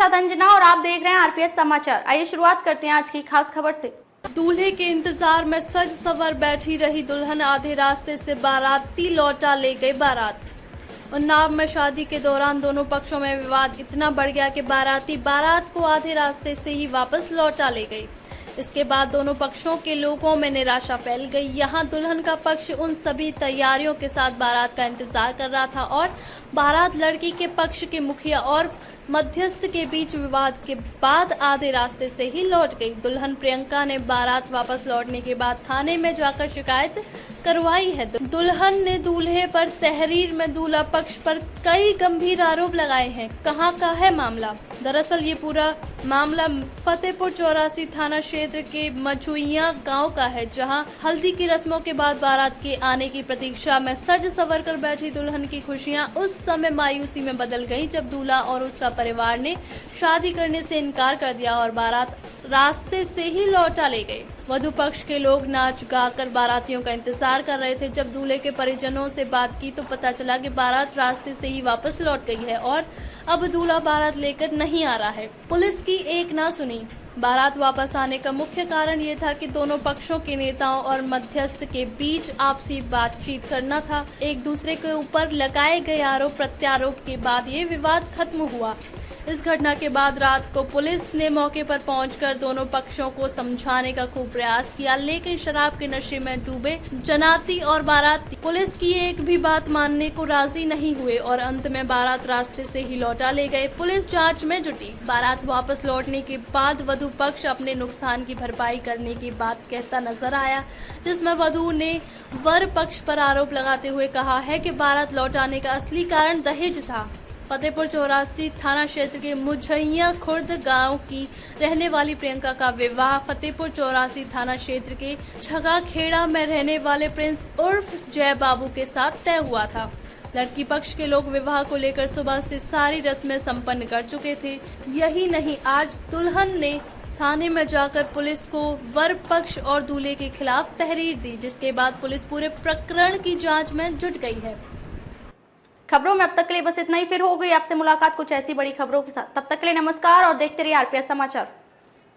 साथ अंजना और आप देख रहे हैं आरपीएस समाचार। आइए शुरुआत करते हैं आज की खास खबर से। दूल्हे के इंतजार में सज सवर बैठी रही दुल्हन आधे रास्ते से बाराती लौटा ले गई बारात। उन्नाव में शादी के दौरान दोनों पक्षों में विवाद इतना बढ़ गया कि बाराती बारात को आधे रास्ते से ही वापस लौटा ले गई। इसके बाद दोनों पक्षों के लोगों में निराशा फैल गई। यहाँ दुल्हन का पक्ष उन सभी तैयारियों के साथ बारात का इंतजार कर रहा था और बारात लड़की के पक्ष के मुखिया और मध्यस्थ के बीच विवाद के बाद आधे रास्ते से ही लौट गई। दुल्हन प्रियंका ने बारात वापस लौटने के बाद थाने में जाकर शिकायत करवाई है। दुल्हन ने दूल्हे पर तहरीर में दूल्हा पक्ष पर कई गंभीर आरोप लगाए हैं। कहां का है मामला? दरअसल ये पूरा मामला फतेहपुर चौरासी थाना क्षेत्र के मछुइया गांव का है, जहां हल्दी की रस्मों के बाद बारात के आने की प्रतीक्षा में सज सवर कर बैठी दुल्हन की खुशियां उस समय मायूसी में बदल गईं जब दूल्हा और उसका परिवार ने शादी करने से इनकार कर दिया और बारात रास्ते से ही लौटा ले गए। वधु पक्ष के लोग नाच गा कर बारातियों का इंतजार कर रहे थे। जब दूल्हे के परिजनों से बात की तो पता चला कि बारात रास्ते से ही वापस लौट गई है और अब दूल्हा बारात लेकर नहीं आ रहा है। पुलिस की एक ना सुनी। बारात वापस आने का मुख्य कारण ये था कि दोनों पक्षों के नेताओं और मध्यस्थ के बीच आपसी बातचीत करना था। एक दूसरे के ऊपर लगाए गए आरोप प्रत्यारोप के बाद ये विवाद खत्म हुआ। इस घटना के बाद रात को पुलिस ने मौके पर पहुंचकर दोनों पक्षों को समझाने का खूब प्रयास किया, लेकिन शराब के नशे में डूबे जनाती और बाराती पुलिस की एक भी बात मानने को राजी नहीं हुए और अंत में बारात रास्ते से ही लौटा ले गए। पुलिस जांच में जुटी। बारात वापस लौटने के बाद वधु पक्ष अपने नुकसान की भरपाई करने की बात कहता नजर आया, जिसमें वधु ने वर पक्ष पर आरोप लगाते हुए कहा है कि बारात लौटाने का असली कारण दहेज था। फतेहपुर चौरासी थाना क्षेत्र के मुझैया खुर्द गांव की रहने वाली प्रियंका का विवाह फतेहपुर चौरासी थाना क्षेत्र के छगा खेड़ा में रहने वाले प्रिंस उर्फ जय बाबू के साथ तय हुआ था। लड़की पक्ष के लोग विवाह को लेकर सुबह से सारी रस्में संपन्न कर चुके थे। यही नहीं, आज दुल्हन ने थाने में जाकर पुलिस को वर पक्ष और दूल्हे के खिलाफ तहरीर दी, जिसके बाद पुलिस पूरे प्रकरण की जांच में जुट गई है। खबरों में अब तक के लिए बस इतना ही। फिर हो गई आपसे मुलाकात कुछ ऐसी बड़ी खबरों के साथ। तब तक के लिए नमस्कार और देखते रहिए आरपीएस समाचार।